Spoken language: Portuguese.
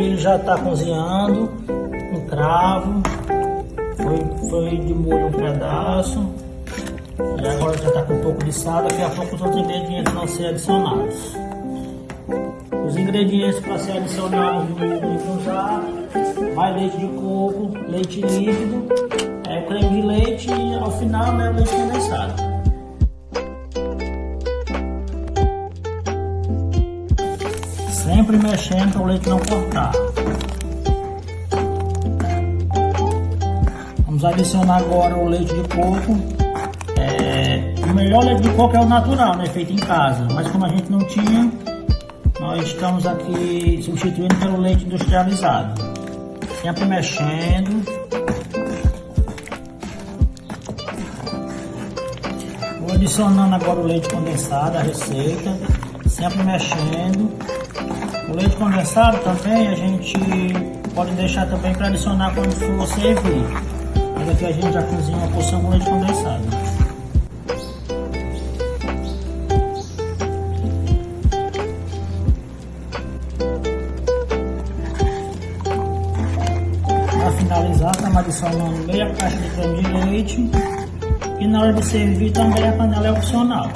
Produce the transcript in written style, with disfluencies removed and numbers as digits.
milho já está cozinhando, um cravo, foi de molho um pedaço, e agora já está com um pouco de sal. Daqui a pouco os outros ingredientes vão ser adicionados. Os ingredientes para ser adicionados no jarro: vai leite de coco, leite líquido, o creme de leite e ao final, né, o leite condensado. Sempre mexendo para o leite não cortar. Vamos adicionar agora o leite de coco. O melhor leite de coco é o natural, né, feito em casa, mas como a gente não tinha, nós estamos aqui substituindo pelo leite industrializado. Sempre mexendo. Vou adicionando agora o leite condensado à receita, sempre mexendo. O leite condensado também a gente pode deixar também para adicionar quando for servir. Mas aqui a gente já cozinha uma porção com leite condensado. Para finalizar, estamos adicionando meia caixa de creme de leite. E na hora de servir também a panela é opcional.